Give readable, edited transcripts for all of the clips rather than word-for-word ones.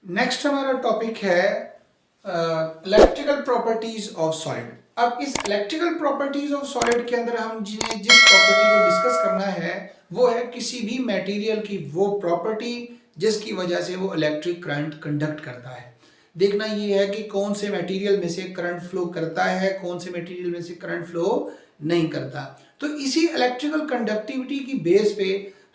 Next हमारा topic है electrical properties of solid. अब इस इलेक्ट्रिकल प्रॉपर्टीज ऑफ सॉलिड के अंदर हम जिस प्रॉपर्टी को डिस्कस करना है वो है किसी भी मटेरियल की वो प्रॉपर्टी जिसकी वजह से वो इलेक्ट्रिक करंट कंडक्ट करता है। देखना ये है कि कौन से मटेरियल में से करंट फ्लो करता है, कौन से मटेरियल में से करंट फ्लो नहीं करता। तो इसी इलेक्ट्रिकल कंडक्टिविटी की बेस पे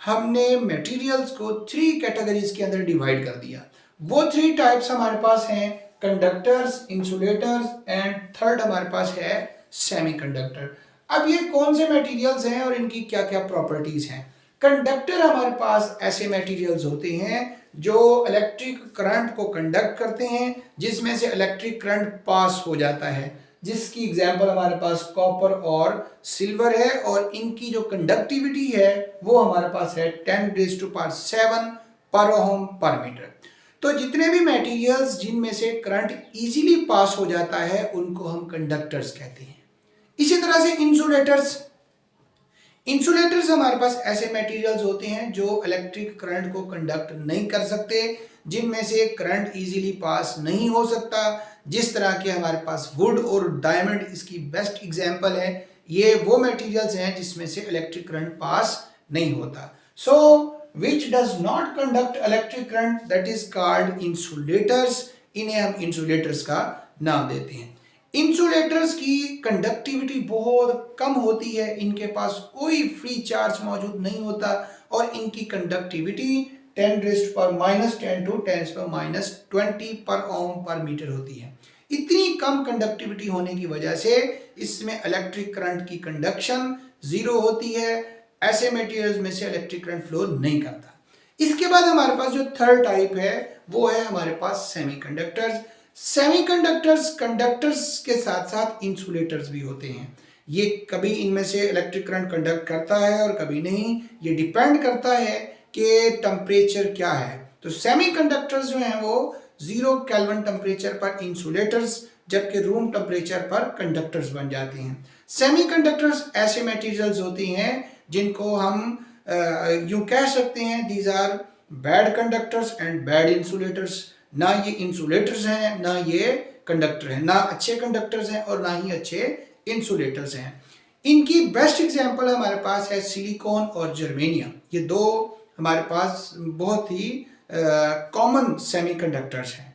हमने मटेरियल्स को 3 कैटेगरीज के अंदर डिवाइड कर दिया। वो 3 टाइप्स हमारे पास हैं, कंडक्टर्स, इंसुलेटर्स एंड थर्ड हमारे पास है सेमीकंडक्टर। अब ये कौन से मटेरियल्स हैं और इनकी क्या क्या प्रॉपर्टीज हैं। कंडक्टर हमारे पास ऐसे मटेरियल्स होते हैं जो इलेक्ट्रिक करंट को कंडक्ट करते हैं, जिसमें से इलेक्ट्रिक करंट पास हो जाता है, जिसकी एग्जांपल हमारे पास कॉपर और सिल्वर है। और इनकी जो कंडक्टिविटी है वो हमारे पास है 10⁻⁷ पर ओम पर मीटर। तो जितने भी मटेरियल्स जिनमें से करंट इजीली पास हो जाता है उनको हम कंडक्टर्स कहते हैं। इसी तरह से इंसुलेटर्स हमारे पास ऐसे मटेरियल्स होते हैं जो इलेक्ट्रिक करंट को कंडक्ट नहीं कर सकते, जिनमें से करंट इजीली पास नहीं हो सकता। जिस तरह के हमारे पास वुड और डायमंड इसकी बेस्ट एग्जांपल है। ये वो मटेरियल्स हैं जिसमें से इलेक्ट्रिक करंट पास नहीं होता। सो which does not conduct electric current, that is called insulators। इन्हें हम इंसुलेटर्स का नाम देते हैं। इंसुलेटर्स की कंडक्टिविटी बहुत कम होती है, इनके पास कोई फ्री चार्ज मौजूद नहीं होता और इनकी कंडक्टिविटी 10⁻⁻10 to 10⁻20 पर ओम पर मीटर होती है। इतनी कम कंडक्टिविटी होने की वजह से इसमें इलेक्ट्रिक करंट की कंडक्शन 0 होती है। ऐसे मटेरियल्स में से इलेक्ट्रिक करंट फ्लो नहीं करता। इसके बाद हमारे पास जो थर्ड टाइप है वो है हमारे पास सेमीकंडक्टर्स। सेमीकंडक्टर्स कंडक्टर्स के साथ साथ इंसुलेटर्स भी होते हैं। ये कभी इनमें से इलेक्ट्रिक करंट कंडक्ट करता है और कभी नहीं, ये डिपेंड करता है कि टेम्परेचर क्या है। तो सेमीकंडक्टर्स जो हैं वो 0 केल्विन टेम्परेचर पर इंसुलेटर्स, जबकि रूम टेम्परेचर पर कंडक्टर्स बन जाते हैं। सेमीकंडक्टर्स ऐसे मटेरियल्स होते हैं जिनको हम यूं कह सकते हैं these are bad conductors and bad insulators. ना ये इंसुलेटर्स हैं ना ये कंडक्टर हैं, ना अच्छे कंडक्टर्स हैं और ना ही अच्छे इंसुलेटर्स हैं। इनकी बेस्ट एग्जांपल हमारे पास है सिलिकॉन और जर्मेनियम। ये दो हमारे पास बहुत ही कॉमन सेमीकंडक्टर्स हैं।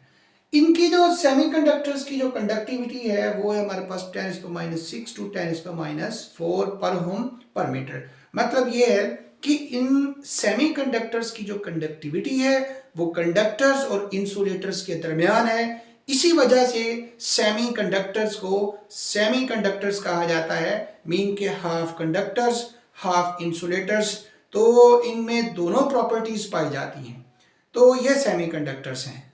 इनकी जो सेमीकंडक्टर्स की जो कंडक्टिविटी है वो है हमारे पास 10⁻⁶ to 10⁻⁴ पर ओम पर मीटर। मतलब ये है कि इन सेमीकंडक्टर्स की जो कंडक्टिविटी है वो कंडक्टर्स और इंसुलेटर्स के दरमियान है। इसी वजह से सेमीकंडक्टर्स को सेमीकंडक्टर्स कहा जाता है, मीन के हाफ कंडक्टर्स हाफ इंसुलेटर्स। तो इनमें दोनों प्रॉपर्टीज पाई जाती हैं। तो ये सेमीकंडक्टर्स हैं।